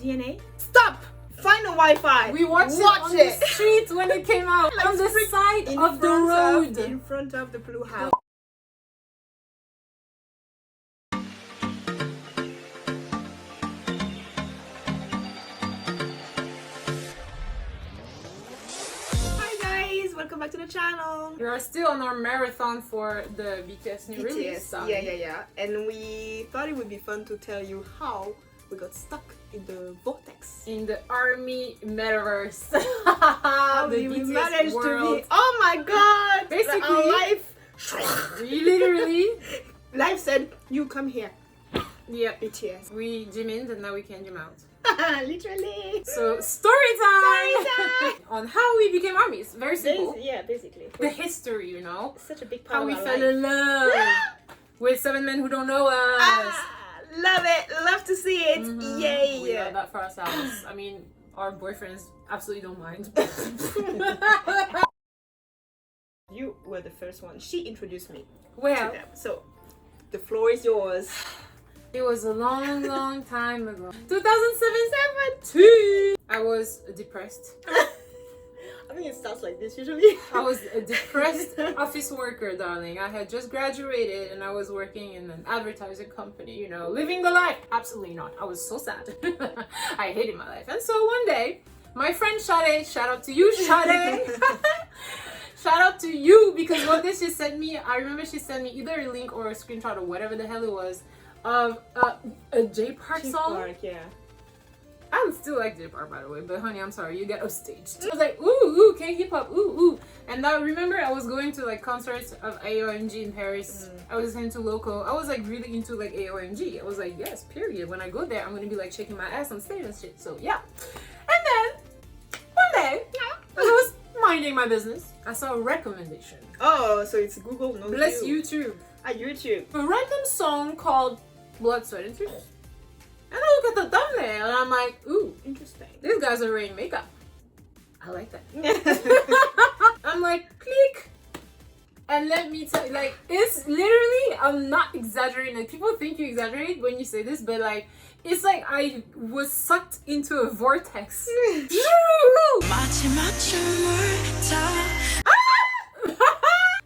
DNA. Stop! Find a Wi-Fi. We watched it on the street when it came out. Like on the side of the road. In front of the Blue House. Welcome back to the channel. We are still on our marathon for the BTS new release. Yeah. And we thought it would be fun to tell you how we got stuck in the vortex. In the ARMY metaverse. How the we BTS managed world. to be. Oh my god! Basically, our life. Literally. Life said, you come here. Yeah. BTS. We gym in and now we can gym out. Literally. So story time on how we became armies. Very simple. Basically. The history, you know. Such a big part how of we our fell life. in love with 7 men who don't know us. Love it. Love to see it. Yay. We love that for ourselves. I mean, our boyfriends absolutely don't mind. You were the first one. She introduced me to Well, them. So the floor is yours. it was a long time ago. 2017. I was depressed. I think it starts like this usually. I was a depressed office worker, darling. I had just graduated and I was working in an advertising company, you know, living the life. Absolutely not. I was so sad. I hated my life. And so one day, my friend Sade, shout out to you, Sade. Shout out to you, because what this she sent me, I remember she sent me either a link or a screenshot or whatever the hell it was of a J Park song. Park, yeah. I still like J Park, by the way, but honey, I'm sorry, you get upstaged. I was like, ooh, K hop, ooh. And I remember I was going to like concerts of AOMG in Paris. I was listening to Loco. I was like really into like AOMG. I was like, yes, period. When I go there, I'm gonna be like shaking my ass on stage and shit. So yeah. And then one day, as I was minding my business, I saw a recommendation. Oh, so it's Google, no Bless you. YouTube. YouTube. A random song called Blood, Sweat, and Tears. And I look at the thumbnail and I'm like, ooh, Interesting. these guys are wearing makeup. I like that. I'm like, click. And let me tell you, like, it's literally, I'm not exaggerating. Like, people think you exaggerate when you say this, but like, it's like I was sucked into a vortex.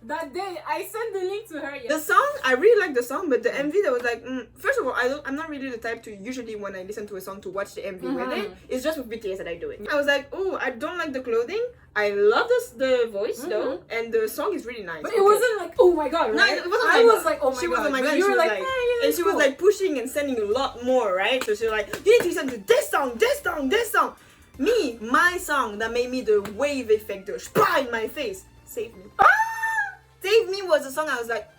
That day, I sent the link to her. The song, I really like the song, but the MV that was like, first of all, I'm not really the type to usually when I listen to a song to watch the MV with it. It's just with BTS that I do it. I was like, oh, I don't like the clothing. I love the voice though, and the song is really nice. But it wasn't like, oh my god, right? No, it wasn't. I was like, oh my she god. was, oh my god. You were like, hey, yeah, and she was like pushing and sending a lot more, right? So she was like, you need to listen to this song, this song, this song. Me, my song that made me the wave effect, the spah in my face, Save Me. Save Me was a song I was like,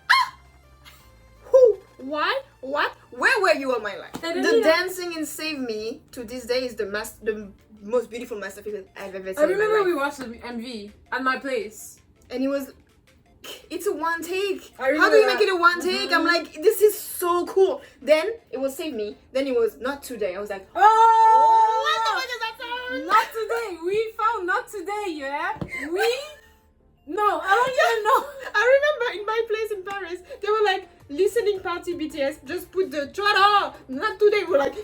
who, what, where were you all my life? The dancing in Save Me to this day is the most beautiful masterpiece I've ever seen. I remember we watched the MV at my place. And it was, it's a one take. I How do you remember make it a one take? I'm like, this is so cool. Then it was Save Me. Then it was Not Today. I was like, oh, what the fuck is that song? Not Today. We found Not Today, yeah? No, I don't even know. I remember in my place in Paris, they were like, listening party BTS, just put the Chara, Not Today. We're like,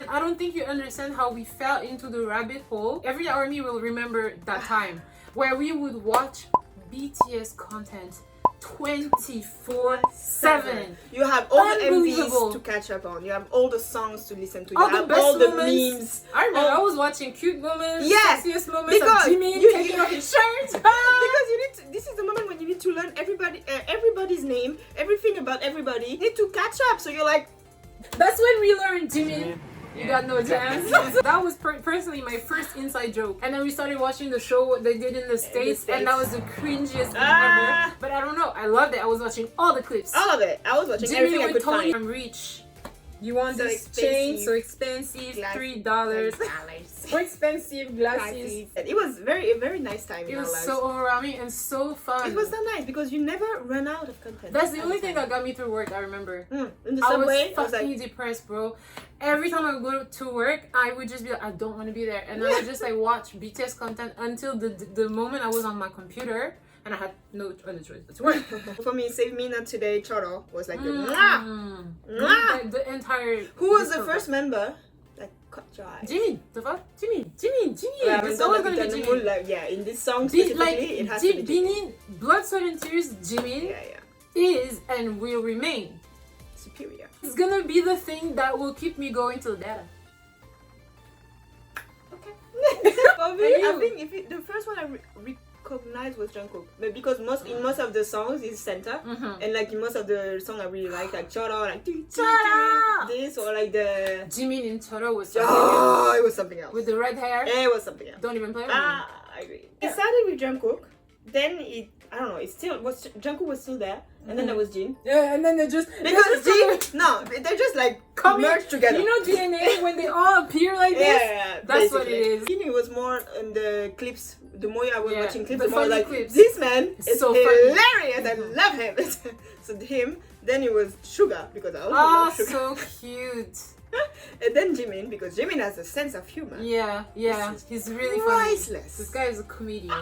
I don't think you understand how we fell into the rabbit hole. Every army will remember that time where we would watch BTS content 24/7. You have all the Unbelievable. MVs to catch up on. You have all the songs to listen to. You All the have best all the moments. memes. I remember I was watching cute moments, Yeah, sexiest moments because of Jimin you- taking off his shirt. Because you need to, this is the moment when you need to learn everybody's name, everything about everybody. You need to catch up. So you're like, That's when we learned Jimin. You got no chance. That was personally my first inside joke. And then we started watching the show they did in the States, and that was the cringiest thing ever. But I don't know, I loved it. I was watching all the clips. all of it. I was watching Jimin everything I with could Tony find. from Reach. You want So this chain? expensive. So expensive, $3. So expensive glasses. It was a very nice time in It our was lives. so overwhelming and so fun. It was so nice because you never run out of content. That's the only thing that got me through work, I remember. In the I subway, was fucking depressed, bro. Every time I would go to work, I would just be like, I don't want to be there. And I would just like watch BTS content until the moment I was on my computer and I had no other choice but to work. For me, Save Me Not Today, Choro was like the The entire Who was the program. first member that cut your eyes. Jimin, the fuck? Jimin. Yeah, It's always gonna be Eternal Jimin. Moon, like, yeah, in this song Be, specifically, it has to be Jimin. Blood, Sweat and Tears, Jimin Yeah. is and will remain. Superior. It's gonna be the thing that will keep me going till data. For me, And I you? think the first one I recognized was Jungkook, but because in most of the songs he's center, and like in most of the song I really like Choro, like Choro! this or like the Jimin in Choro was something oh, else. it was something else. With the red hair. It was something else. Don't even play with me. Ah, I agree. It started with Jungkook, then I don't know. It still was Jungkook was still there, and then there was Jin. Yeah, and then they just Because Jin, no, they're just like merged together. You know DNA when they all appear like this? Yeah, That's what it is. Jin was more in the clips. The more I was Yeah, watching clips, the the more I was funny like, clips. this man It's is so funny. hilarious. I love him. So him. Then it was Suga because I also Oh, love Suga. so cute. And then Jimin because Jimin has a sense of humor. Yeah. This is He's really funny. priceless. This guy is a comedian.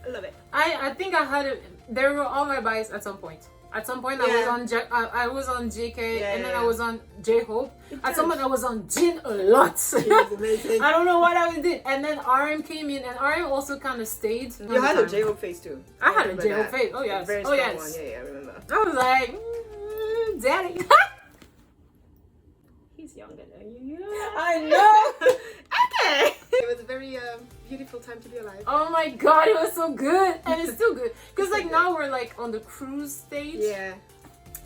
I love it. I think I had it. There were all my bias at some point. At some point, Yeah. I was on JK, Yeah, and then yeah. I was on J Hope. It At some does. point, I was on Jin a lot. He was amazing. I don't know what I did. And then RM came in, and RM also kind of stayed. You had a J-Hope face too. I had a remember J-Hope that. face. Oh A yes. very Oh strong yes. one. Yeah, I remember. I was like, daddy. He's younger than you. I know. Okay. It was a very beautiful time to be alive. Oh my god, it was so good, and it's still good. Cause like now we're like on the cruise stage. Yeah.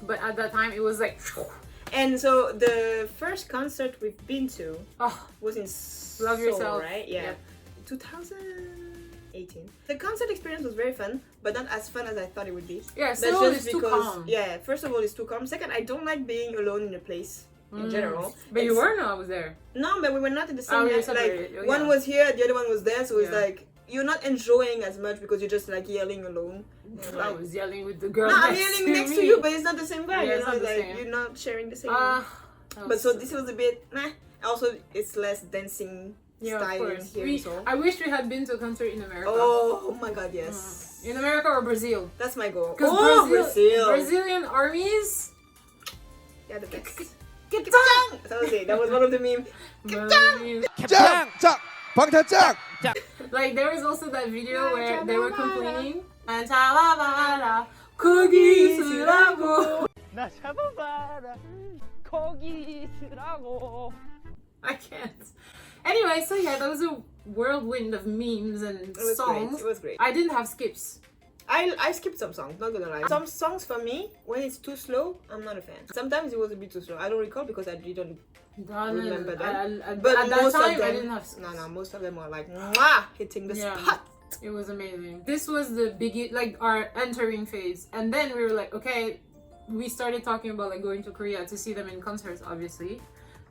But at that time, it was like, And so the first concert we've been to oh, was in Love Seoul, Yourself. right? Yeah. Yep. 2018. The concert experience was very fun, but not as fun as I thought it would be. yeah. That's Seoul is too calm. yeah, first of all, it's too calm. Second, I don't like being alone in a place in general. But you It's- were? No, I was there. No, but we were not in the Oh, same you're like separated. Oh, one yeah. was here, the other one was there, so it's Yeah. like you're not enjoying as much because you're just like yelling alone. You're I like, was yelling with the girl. no, I'm next yelling next me. to you, but it's not the same vibe. Yeah, you it's know, not the like same. you're not sharing the same. That But was so this was a bit meh. Also, it's less dancing yeah, of style in course. here. So. I wish we had been to a concert in America. Oh my god, yes. In America or Brazil? That's my goal. Because Oh, Brazil. Brazilian armies. Yeah, the best. Get That was it. That was one of the memes. 짱! 짱! 방탄 짱! Like there was also that video where they were complaining. And 잡아봐라 거기 있으라고. 나 잡아봐라 거기 있으라고. I can't. Anyway, so yeah, that was a whirlwind of memes and It was songs. great. It was great. I didn't have skips. I skipped some songs, not gonna lie. Some songs for me, when it's too slow, I'm not a fan. Sometimes it was a bit too slow. I don't recall because I didn't remember them. But at that most time, of them, I didn't have skips. no, most of them were like, mwah, hitting the Yeah. spot. It was amazing. This was the like our entering phase, and then we were like, okay, we started talking about like going to Korea to see them in concerts, obviously,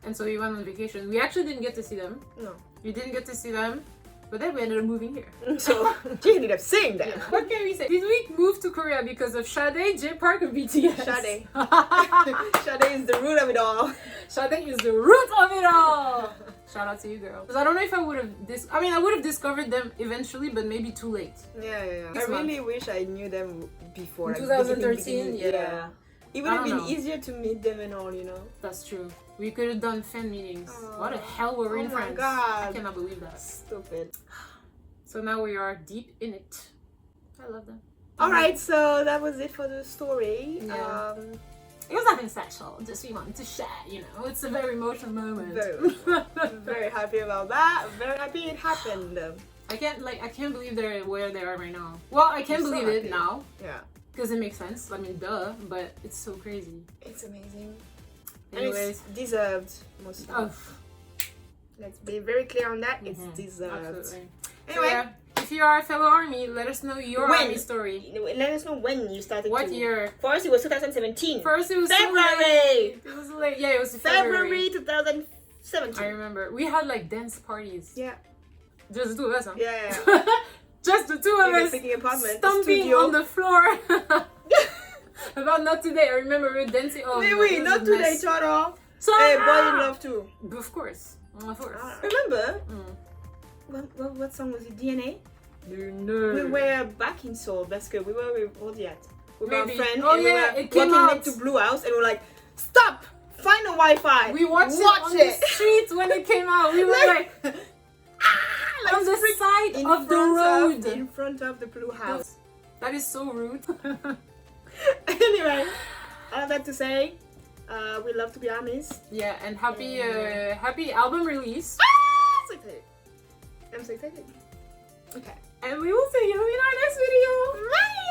and so we went on vacation. We actually didn't get to see them. No. We didn't get to see them, but then we ended up moving here. So, she ended up saying that. What can we say? Did we move to Korea because of Sade, J Park, and BTS? Sade. Sade is the root of it all. Sade is the root of it all. Shout out to you, girl. Because I don't know if I would have I would have discovered them eventually, but maybe too late. Yeah. This I really wish I knew them before. In like, 2013, beginning. yeah. It would I have don't been know. easier to meet them and all, you know. That's true. We could have done fan meetings. Oh. What the hell were we in Oh my France? God. I cannot believe that. Stupid. So now we are deep in it. I love them. Alright, so that was it for the story. Yeah. It was nothing special. Just we wanted to share, you know. It's a very emotional moment. Very happy about that. Very happy it happened. I can't believe they're where they are right now. Well, I can I'm so believe it happy. now Yeah. because it makes sense. I mean, duh, but it's so crazy. It's amazing. Anyways, And it's deserved, mostly. oh, Let's be very clear on that. It's Mhm. deserved. absolutely. So, Anyway, yeah, if you are a fellow army, let us know your When? army story. let us know when you started. What to... year? For us, it was 2017. First, it was so February. late. It was late. Yeah, it was February. February 2017. I remember. We had like dance parties. Yeah. Just the two of us, huh? Yeah. Just the two of In a us. freaking apartment. Stomping studio. on the floor. About not today. I remember we were dancing. Oh, Wait, no, wait, it was not a today, mess. Choro. So, Hey, Boy in Love too. Of course. Of course. Remember? Mm. What song was it? DNA? No. We were back in Seoul. That's good. We were with Audiat. With our Maybe. friend. Oh, and yeah, we were it came walking out. next to Blue House and we were like, stop! Find a Wi-Fi. We watched it on the street when it came out. We were like on the side of the road. In front of the blue house. That is so rude. Anyway, all that to say, we love to be honest. Yeah, and happy album release. So excited. I'm so excited. Okay. And we will see you in our next video. Bye!